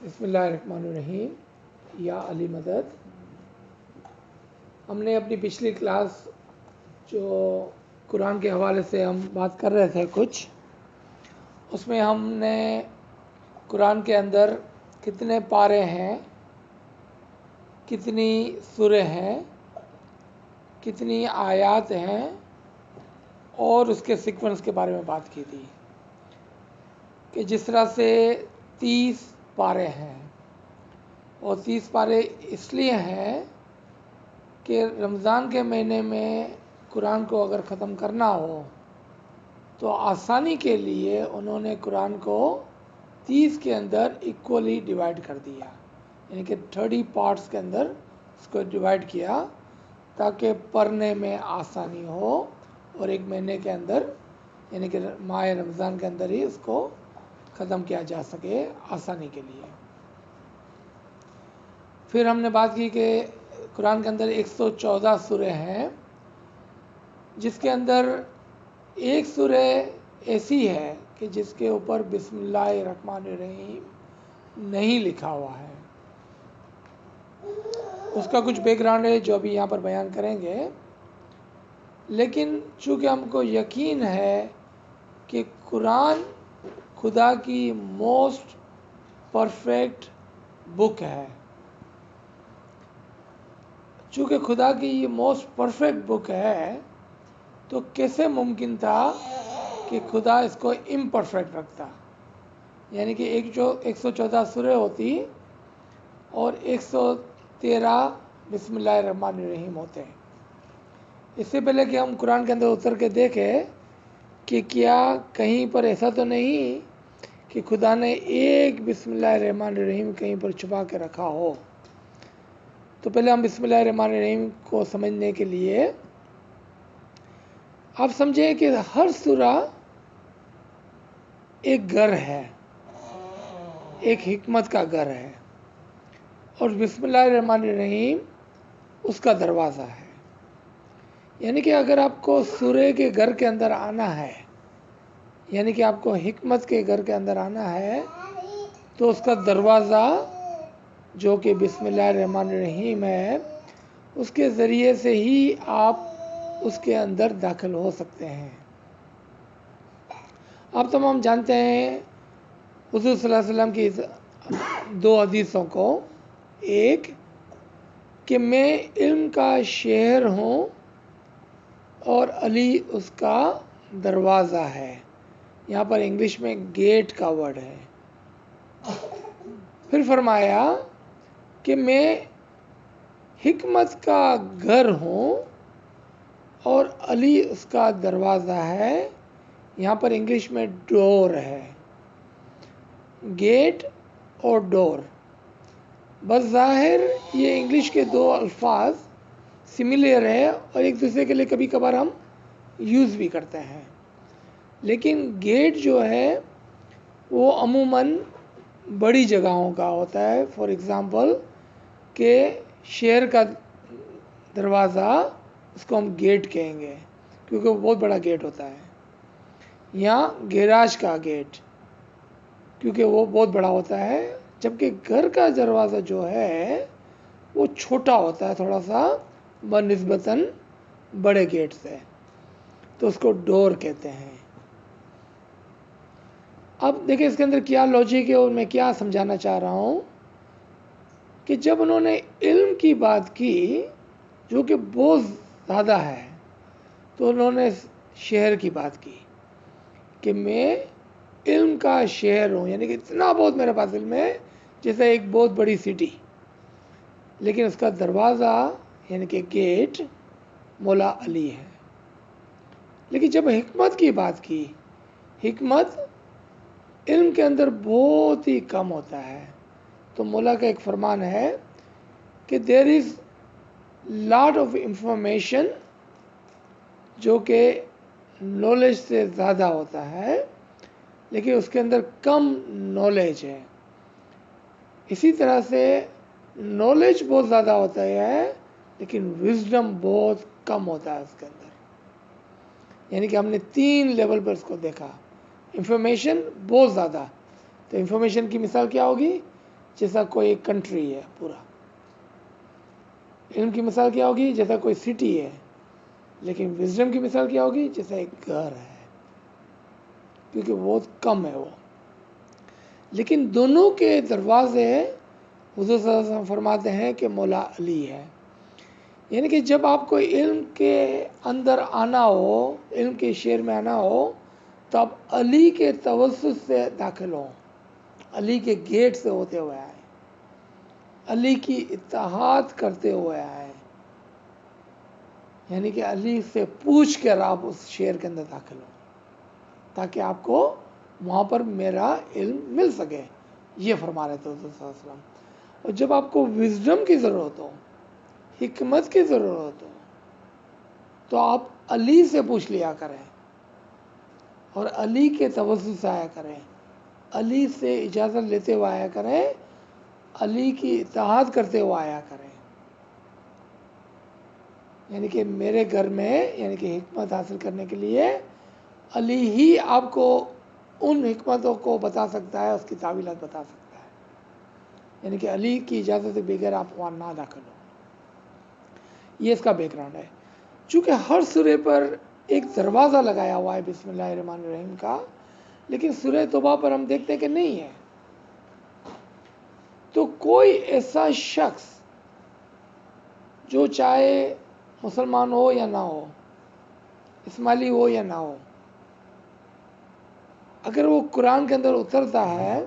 بسم اللہ الرحمن الرحیم یا علی مدد۔ ہم نے اپنی پچھلی کلاس جو قرآن کے حوالے سے ہم بات کر رہے تھے کچھ، اس میں ہم نے قرآن کے اندر کتنے پارے ہیں، کتنی سورے ہیں، کتنی آیات ہیں اور اس کے سیکوینس کے بارے میں بات کی تھی کہ جس طرح سے 30 پارے ہیں، اور 30 پارے اس لیے ہیں کہ رمضان کے مہینے میں قرآن کو اگر ختم کرنا ہو تو آسانی کے لیے انہوں نے قرآن کو 30 کے اندر ایکولی ڈیوائیڈ کر دیا، یعنی کہ 30 پارٹس کے اندر اس کو ڈیوائیڈ کیا تاکہ پڑھنے میں آسانی ہو، اور ایک مہینے کے اندر یعنی کہ ماہ رمضان کے اندر ہی اس کو ختم کیا جا سکے آسانی کے لیے۔ پھر ہم نے بات کی کہ قرآن کے اندر 114 سورے ہیں، جس کے اندر ایک سورہ ایسی ہے کہ جس کے اوپر بسم اللہ الرحمن الرحیم نہیں لکھا ہوا ہے۔ اس کا کچھ بیک گراؤنڈ ہے جو ابھی یہاں پر بیان کریں گے، لیکن چونکہ ہم کو یقین ہے کہ قرآن خدا کی موسٹ پرفیکٹ بک ہے، چونکہ خدا کی یہ موسٹ پرفیکٹ بک ہے تو کیسے ممکن تھا کہ خدا اس کو امپرفیکٹ رکھتا، یعنی کہ 114 سورے ہوتی اور 113 بسم اللہ الرحمن الرحیم ہوتے ہیں۔ اس سے پہلے کہ ہم قرآن کے اندر اتر کے دیکھیں کہ کیا کہیں پر ایسا تو نہیں کہ خدا نے ایک بسم اللہ الرحمن الرحیم کہیں پر چھپا کے رکھا ہو، تو پہلے ہم بسم اللہ الرحمن الرحیم کو سمجھنے کے لیے آپ سمجھیں کہ ہر سورہ ایک گھر ہے، ایک حکمت کا گھر ہے، اور بسم اللہ الرحمن الرحیم اس کا دروازہ ہے۔ یعنی کہ اگر آپ کو سورے کے گھر کے اندر آنا ہے، یعنی کہ آپ کو حکمت کے گھر کے اندر آنا ہے، تو اس کا دروازہ جو کہ بسم اللہ الرحمن الرحیم ہے، اس کے ذریعے سے ہی آپ اس کے اندر داخل ہو سکتے ہیں۔ آپ تمام جانتے ہیں حضور صلی اللہ علیہ وسلم کی 2 حدیثوں کو، ایک کہ میں علم کا شہر ہوں اور علی اس کا دروازہ ہے، یہاں پر انگلش میں گیٹ کا ورڈ ہے۔ پھر فرمایا کہ میں حکمت کا گھر ہوں اور علی اس کا دروازہ ہے، یہاں پر انگلش میں ڈور ہے۔ گیٹ اور ڈور بظاہر یہ انگلش کے 2 الفاظ سملر ہے اور ایک دوسرے کے لیے کبھی کبھار ہم یوز بھی کرتے ہیں، لیکن گیٹ جو ہے وہ عموماً بڑی جگہوں کا ہوتا ہے۔ فار ایگزامپل کہ شہر کا دروازہ، اس کو ہم گیٹ کہیں گے کیونکہ وہ بہت بڑا گیٹ ہوتا ہے، یا گیراج کا گیٹ کیونکہ وہ بہت بڑا ہوتا ہے، جبکہ گھر کا دروازہ جو ہے وہ چھوٹا ہوتا ہے تھوڑا سا بنسبتاً بڑے گیٹ سے، تو اس کو ڈور کہتے ہیں۔ اب دیکھیں اس کے اندر کیا لاجک ہے اور میں کیا سمجھانا چاہ رہا ہوں کہ جب انہوں نے علم کی بات کی جو کہ بہت زیادہ ہے، تو انہوں نے شہر کی بات کی کہ میں علم کا شہر ہوں، یعنی کہ اتنا بہت میرے پاس علم ہے جیسے ایک بہت بڑی سٹی، لیکن اس کا دروازہ یعنی کہ گیٹ مولا علی ہے۔ لیکن جب حکمت کی بات کی، حکمت علم کے اندر بہت ہی کم ہوتا ہے، تو مولا کا ایک فرمان ہے کہ دیر از لاٹ آف انفارمیشن جو کہ نالج سے زیادہ ہوتا ہے، لیکن اس کے اندر کم نالج ہے۔ اسی طرح سے نالج بہت زیادہ ہوتا ہے لیکن وزڈم بہت کم ہوتا ہے اس کے اندر، یعنی کہ ہم نے 3 لیول پر اس کو دیکھا۔ انفارمیشن بہت زیادہ، تو انفارمیشن کی مثال کیا ہوگی؟ جیسا کوئی ایک کنٹری ہے پورا. علم کی مثال کیا ہوگی؟ جیسا کوئی سٹی ہے. لیکن وزڈم کی مثال کیا ہوگی؟ جیسا ایک گھر ہے، کیونکہ بہت کم ہے وہ. لیکن دونوں کے دروازے حضور صلی اللہ علیہ وسلم فرماتے ہیں کہ مولا علی ہے. یعنی کہ جب آپ کو علم کے اندر آنا ہو، علم کے شعر میں آنا ہو، تو آپ علی کے توسط سے داخل ہوں، علی کے گیٹ سے ہوتے ہوئے آئے، علی کی اطاعت کرتے ہوئے آئے. یعنی کہ علی سے پوچھ کر آپ اس شعر کے اندر داخل ہوں، تاکہ آپ کو وہاں پر میرا علم مل سکے. یہ فرما رہے تھے حضور صلی اللہ علیہ وسلم. اور جب آپ کو وزڈم کی ضرورت ہو، حکمت کی ضرورت ہو، تو آپ علی سے پوچھ لیا کریں اور علی کے توسط سے آیا کریں، علی سے اجازت لیتے ہوئے آیا کریں، علی کی اطاعت کرتے ہوئے آیا کریں. یعنی کہ میرے گھر میں، یعنی کہ حکمت حاصل کرنے کے لیے علی ہی آپ کو ان حکمتوں کو بتا سکتا ہے، اس کی تعویلات بتا سکتا ہے. یعنی کہ علی کی اجازت کے بغیر آپ وہاں نہ داخل ہو. یہ اس کا بیک گراؤنڈ ہے. چونکہ ہر سورے پر ایک دروازہ لگایا ہوا ہے بسم اللہ الرحمن الرحیم کا، لیکن سورہ توبہ پر ہم دیکھتے ہیں کہ نہیں ہے. تو کوئی ایسا شخص جو چاہے مسلمان ہو یا نہ ہو، اسماعیلی ہو یا نہ ہو، اگر وہ قرآن کے اندر اترتا ہے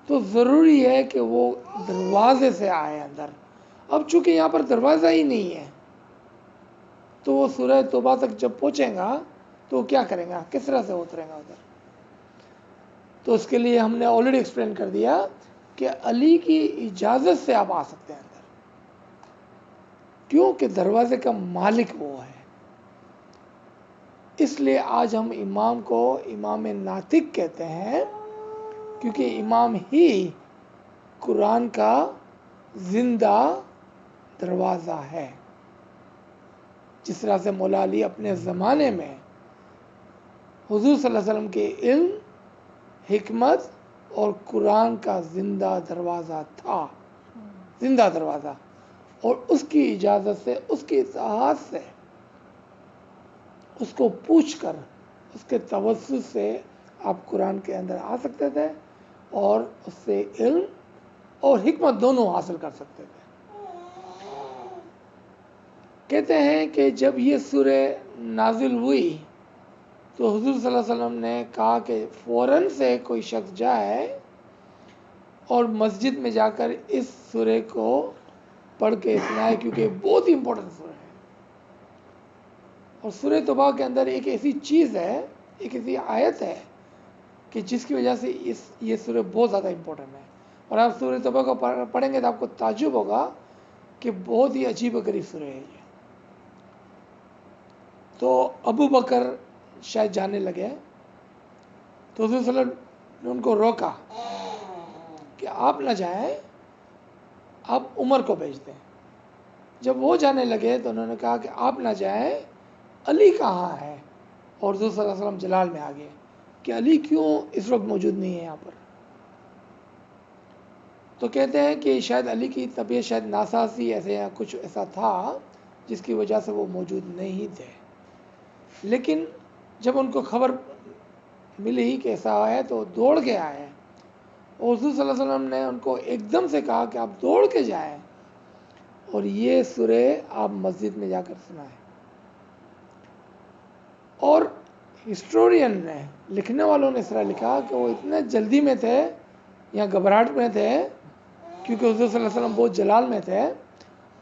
تو ضروری ہے کہ وہ دروازے سے آئے اندر. اب چونکہ یہاں پر دروازہ ہی نہیں ہے، تو وہ سورہ توبہ تک جب پہنچیں گا تو وہ کیا کریں گا؟ کس طرح سے اتریں گا ادھر؟ تو اس کے لیے ہم نے آلریڈی ایکسپلین کر دیا کہ علی کی اجازت سے آپ آ سکتے ہیں اندر، کیونکہ دروازے کا مالک وہ ہے. اس لیے آج ہم امام کو امام ناطق کہتے ہیں، کیونکہ امام ہی قرآن کا زندہ دروازہ ہے. جس طرح سے مولا علی اپنے زمانے میں حضور صلی اللہ علیہ وسلم کے علم، حکمت اور قرآن کا زندہ دروازہ تھا، زندہ دروازہ، اور اس کی اجازت سے، اس کی اطاعت سے، اس کو پوچھ کر، اس کے توسط سے آپ قرآن کے اندر آ سکتے تھے اور اس سے علم اور حکمت دونوں حاصل کر سکتے تھے. کہتے ہیں کہ جب یہ سورہ نازل ہوئی تو حضور صلی اللہ علیہ وسلم نے کہا کہ فوراً سے کوئی شخص جائے اور مسجد میں جا کر اس سورہ کو پڑھ کے سنائے، کیونکیہ بہت ہی امپورٹنٹ سورہ ہے. اور سورہ توبہ کے اندر ایک ایسی چیز ہے، ایک ایسی آیت ہے کہ جس کی وجہ سے یہ سورہ بہت زیادہ امپورٹنٹ ہے. اور آپ سورہ توبہ کو پڑھیں گے تو آپ کو تعجب ہوگا کہ بہت ہی عجیب و غریب سورہ ہے یہ. تو ابو بکر شاید جانے لگے تو حضور صلی اللہ علیہ وسلم نے ان کو روکا کہ آپ نہ جائیں، آپ عمر کو بھیج دیں. جب وہ جانے لگے تو انہوں نے کہا کہ آپ نہ جائیں، علی کہاں ہے؟ اور حضور صلی اللہ علیہ وسلم جلال میں آ گئے کہ علی کیوں اس وقت موجود نہیں ہے یہاں پر. تو کہتے ہیں کہ شاید علی کی طبیعت شاید ناسازی ایسے یا کچھ ایسا تھا جس کی وجہ سے وہ موجود نہیں تھے. لیکن جب ان کو خبر ملی کہ ایسا ہے تو دوڑ کے آئے، اور حضور صلی اللہ علیہ وسلم نے ان کو ایک دم سے کہا کہ آپ دوڑ کے جائیں اور یہ سورہ آپ مسجد میں جا کر سنائیں. اور ہسٹورین نے، لکھنے والوں نے اس طرح لکھا کہ وہ اتنے جلدی میں تھے یا گھبراہٹ میں تھے، کیونکہ حضور صلی اللہ علیہ وسلم بہت جلال میں تھے،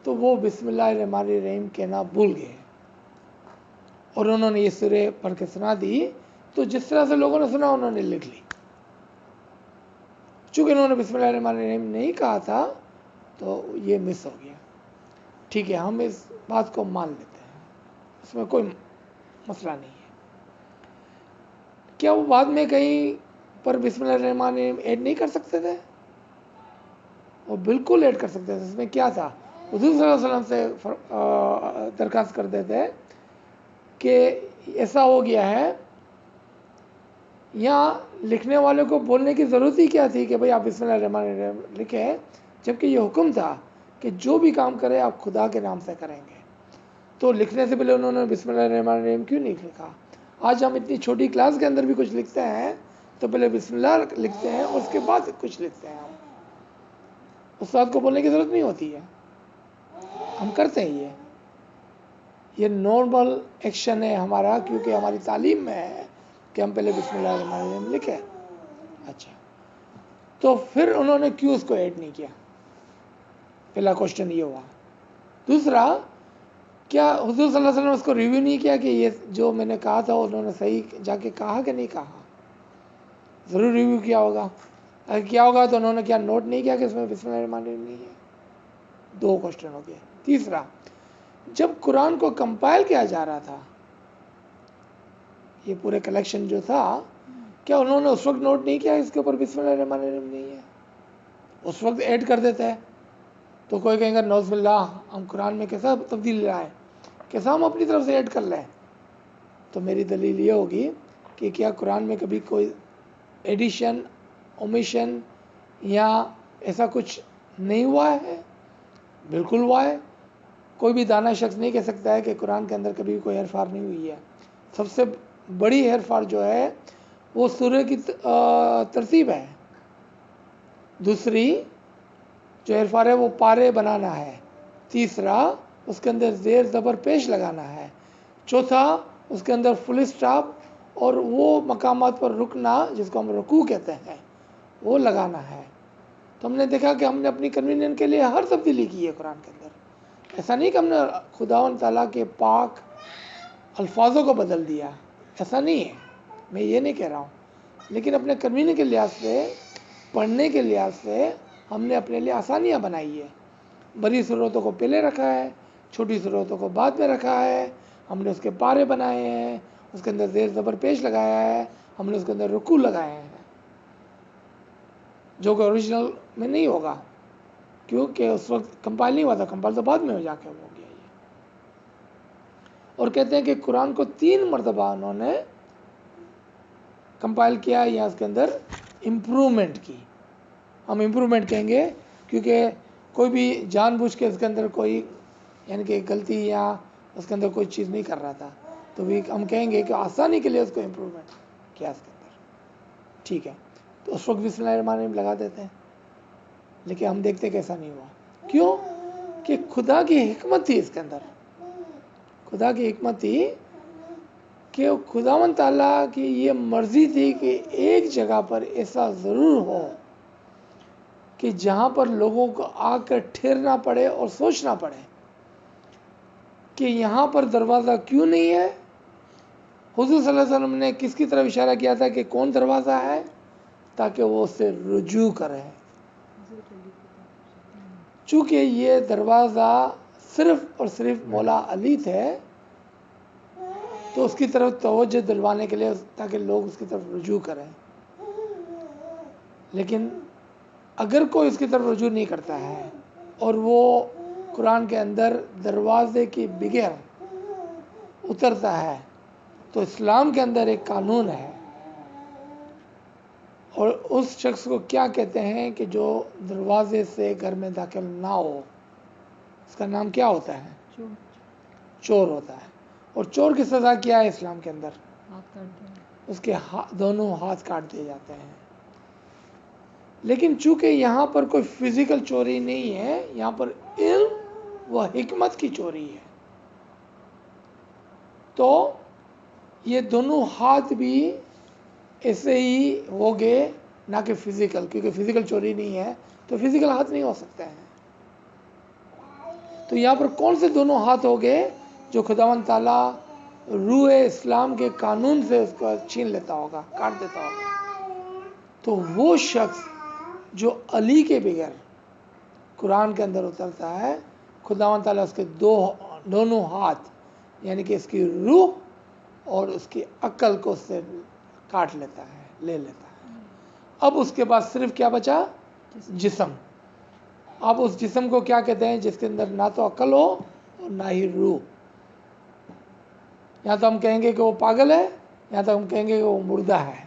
تو وہ بسم اللہ الرحمن الرحیم کہنا بھول گئے اور انہوں نے یہ سورہ پڑھ کے سنا دی. تو جس طرح سے لوگوں نے سنا انہوں نے لکھ لی. چونکہ انہوں نے بسم اللہ الرحمن الرحیم نہیں کہا تھا تو یہ مس ہو گیا. ٹھیک ہے، ہم اس بات کو مان لیتے ہیں، اس میں کوئی مسئلہ نہیں ہے. کیا وہ بعد میں کہیں پر بسم اللہ الرحمن الرحیم ایڈ نہیں کر سکتے تھے؟ وہ بالکل ایڈ کر سکتے تھے. اس میں کیا تھا؟ حضور صلی اللہ علیہ وسلم سے درخواست کرتے تھے کہ ایسا ہو گیا ہے یہاں لکھنے والے کو بولنے کی ضرورت ہی کیا تھی کہ بھئی آپ بسم اللہ الرحمن الرحیم لکھیں، جبکہ یہ حکم تھا کہ جو بھی کام کرے آپ خدا کے نام سے کریں گے. تو لکھنے سے پہلے انہوں نے بسم اللہ الرحمن الرحیم کیوں نہیں لکھا؟ آج ہم اتنی چھوٹی کلاس کے اندر بھی کچھ لکھتے ہیں تو پہلے بسم اللہ لکھتے ہیں اور اس کے بعد کچھ لکھتے ہیں. ہم استاد کو بولنے کی ضرورت نہیں ہوتی ہے، ہم کرتے ہیں. یہ نارمل ایکشن ہے ہمارا، کیونکہ ہماری تعلیم میں ہے کہ ہم پہلے بسم اللہ الرحمن الرحیم لکھیں. اچھا، تو پھر انہوں نے کیوں اس کو ایڈ نہیں کیا؟ پہلا کوشچن یہ ہوا. دوسرا، کیا حضور صلی اللہ علیہ وسلم نے اس کو ریویو نہیں کیا کہ یہ جو میں نے کہا تھا انہوں نے صحیح جا کے کہا کہ نہیں کہا؟ ضرور ریویو کیا ہوگا. اگر کیا ہوگا تو انہوں نے کیا نوٹ نہیں کیا کہ اس میں بسم اللہ الرحمن الرحیم نہیں ہے؟ 2 کوشچن ہو گئے. تیسرا، جب قرآن کو کمپائل کیا جا رہا تھا، یہ پورے کلیکشن جو تھا، کیا انہوں نے اس وقت نوٹ نہیں کیا اس کے اوپر بسم اللہ الرحمن الرحیم نہیں ہے؟ اس وقت ایڈ کر دیتے ہیں تو کوئی کہیں گا نعوذ باللہ ہم قرآن میں کیسا تبدیل لائے، کیسا ہم اپنی طرف سے ایڈ کر لیں. تو میری دلیل یہ ہوگی کہ کیا قرآن میں کبھی کوئی ایڈیشن، اومیشن یا ایسا کچھ نہیں ہوا ہے؟ بالکل ہوا ہے. کوئی بھی دانا شخص نہیں کہہ سکتا ہے کہ قرآن کے اندر کبھی کوئی ہیر پھار نہیں ہوئی ہے. سب سے بڑی ہیر پھار جو ہے وہ سورہ کی ترتیب ہے. دوسری جو ہیر پھار ہے وہ پارے بنانا ہے. تیسرا اس کے اندر زیر زبر پیش لگانا ہے. چوتھا اس کے اندر فل اسٹاپ اور وہ مقامات پر رکنا جس کو ہم رکوع کہتے ہیں وہ لگانا ہے. تو ہم نے دیکھا کہ ہم نے اپنی کنوینئنس کے لیے ہر تبدیلی کی ہے قرآن کے اندر. ایسا نہیں کہ ہم نے خداوند تعالیٰ کے پاک الفاظوں کو بدل دیا، ایسا نہیں ہے، میں یہ نہیں کہہ رہا ہوں. لیکن اپنے کنوینئنس کے لحاظ سے، پڑھنے کے لحاظ سے ہم نے اپنے لیے آسانیاں بنائی ہے. بڑی صورتوں کو پہلے رکھا ہے، چھوٹی صورتوں کو بعد میں رکھا ہے. ہم نے اس کے پارے بنائے ہیں، اس کے اندر زیر زبر پیش لگایا ہے، ہم نے اس کے اندر رکوع لگائے ہیں، جو کہ اوریجنل میں نہیں ہوگا کیونکہ اس وقت کمپائل نہیں ہوا تھا. کمپائل تو بعد میں ہو جا کے ہو گیا. یہ اور کہتے ہیں کہ قرآن کو 3 مرتبہ انہوں نے کمپائل کیا یا اس کے اندر امپرومنٹ کی. ہم امپرومنٹ کہیں گے کیونکہ کوئی بھی جان بوجھ کے اس کے اندر کوئی یعنی کہ غلطی یا اس کے اندر کوئی چیز نہیں کر رہا تھا، تو بھی ہم کہیں گے کہ آسانی کے لیے اس کو امپرومنٹ کیا اس کے اندر. ٹھیک ہے، تو اس وقت بسم اللہ الرحمن الرحیم لگا دیتے ہیں. لیکن ہم دیکھتے کہ ایسا نہیں ہوا. کیوں؟ کہ خدا کی حکمت تھی اس کے اندر. خدا کی حکمت تھی کہ خداوند تعالیٰ کی یہ مرضی تھی کہ ایک جگہ پر ایسا ضرور ہو کہ جہاں پر لوگوں کو آ کر ٹھہرنا پڑے اور سوچنا پڑے کہ یہاں پر دروازہ کیوں نہیں ہے. حضور صلی اللہ علیہ وسلم نے کس کی طرف اشارہ کیا تھا کہ کون دروازہ ہے، تاکہ وہ اس سے رجوع کرے. چونکہ یہ دروازہ صرف اور صرف مولا علی تھے تو اس کی طرف توجہ دلوانے کے لیے تاکہ لوگ اس کی طرف رجوع کریں. لیکن اگر کوئی اس کی طرف رجوع نہیں کرتا ہے اور وہ قرآن کے اندر دروازے کی بغیر اترتا ہے تو اسلام کے اندر ایک قانون ہے، اور اس شخص کو کیا کہتے ہیں کہ جو دروازے سے گھر میں داخل نہ ہو، اس کا نام کیا ہوتا ہے؟ چور ہوتا ہے. اور چور کی سزا کیا ہے اسلام کے اندر؟ اس کے دونوں ہاتھ کاٹ دیے جاتے ہیں. لیکن چونکہ یہاں پر کوئی فزیکل چوری نہیں ہے، یہاں پر علم و حکمت کی چوری ہے، تو یہ دونوں ہاتھ بھی ایسے ہی ہو گئے، نہ کہ فزیکل، کیونکہ فزیکل چوری نہیں ہے تو فزیکل ہاتھ نہیں ہو سکتے ہیں. تو یہاں پر کون سے دونوں ہاتھ ہو گئے؟ جو خداوند تعالیٰ روح اسلام کے قانون سے اس کو چھین لیتا ہوگا، کاٹ دیتا ہوگا. تو وہ شخص جو علی کے بغیر قرآن کے اندر اترتا ہے، خداوند تعالیٰ اس کے دونوں ہاتھ یعنی کہ اس کی روح اور اس کی عقل کو اس سے کاٹ لیتا ہے، لے لیتا ہے. اب اس کے بعد صرف کیا بچا؟ جسم. اب اس جسم کو کیا کہتے ہیں؟ جس کے اندر نہ تو عقل ہو اور نہ ہی روح. یا تو ہم کہیں گے کہ وہ پاگل ہے، یا تو ہم کہیں گے کہ وہ مردہ ہے.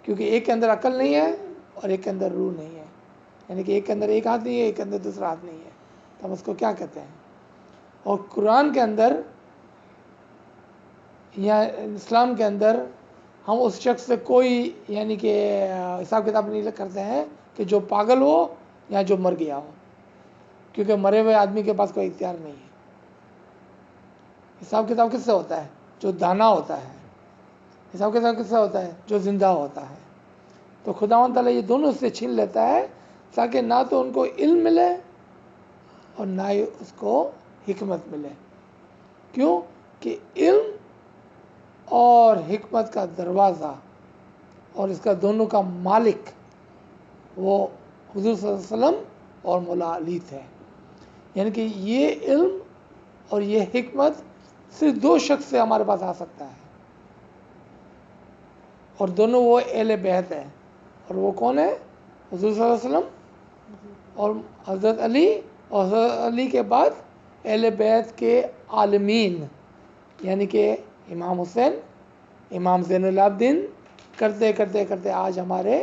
کیونکہ ایک کے اندر عقل نہیں ہے اور ایک کے اندر روح نہیں ہے، یعنی کہ ایک کے اندر ایک ہاتھ نہیں ہے، ایک کے اندر دوسرا ہاتھ نہیں ہے، تو ہم اس کو کیا کہتے ہیں؟ اور قرآن کے اندر یا اسلام کے اندر ہم اس شخص سے کوئی یعنی کہ حساب کتاب نہیں کرتے ہیں کہ جو پاگل ہو یا جو مر گیا ہو، کیونکہ مرے ہوئے آدمی کے پاس کوئی اختیار نہیں ہے۔ حساب کتاب کس سے ہوتا ہے؟ جو دانا ہوتا ہے۔ حساب کتاب کس سے ہوتا ہے؟ جو زندہ ہوتا ہے۔ تو خداوند تعالیٰ یہ دونوں سے چھین لیتا ہے تاکہ نہ تو ان کو علم ملے اور نہ ہی اس کو حکمت ملے۔ کیوں کہ علم اور حکمت کا دروازہ اور اس کا دونوں کا مالک وہ حضور صلی اللہ علیہ وسلم اور مولا علی تھے، یعنی کہ یہ علم اور یہ حکمت صرف دو شخص سے ہمارے پاس آ سکتا ہے، اور دونوں وہ اہل بیت ہیں، اور وہ کون ہے؟ حضور صلی اللہ علیہ وسلم اور حضرت علی، اور حضرت علی کے بعد اہل بیت کے عالمین، یعنی کہ امام حسین، امام زین العابدین، کرتے کرتے کرتے آج ہمارے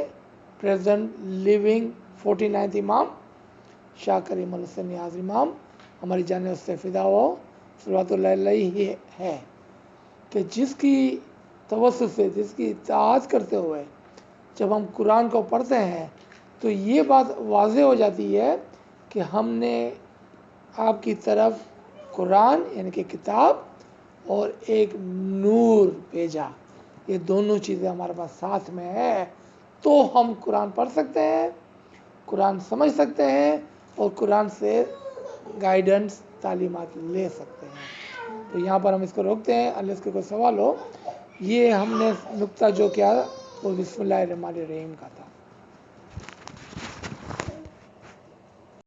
پریزنٹ لیونگ 49 امام شاہ کریم الحسین نیاز امام، ہماری جان اس سے فدا ہو صلوات اللہ علیہ ہے، کہ جس کی توسط سے، جس کی اطاعت کرتے ہوئے جب ہم قرآن کو پڑھتے ہیں تو یہ بات واضح ہو جاتی ہے کہ ہم نے آپ کی طرف قرآن یعنی کہ کتاب اور ایک نور بھیجا، یہ دونوں چیزیں ہمارے پاس ساتھ میں ہے، تو ہم قرآن پڑھ سکتے ہیں، قرآن سمجھ سکتے ہیں اور قرآن سے گائیڈنس تعلیمات لے سکتے ہیں۔ تو یہاں پر ہم اس کو روکتے ہیں، اللہ اس کے کوئی سوال ہو۔ یہ ہم نے نقطہ جو کیا وہ بسم اللہ الرحمن الرحیم کا تھا۔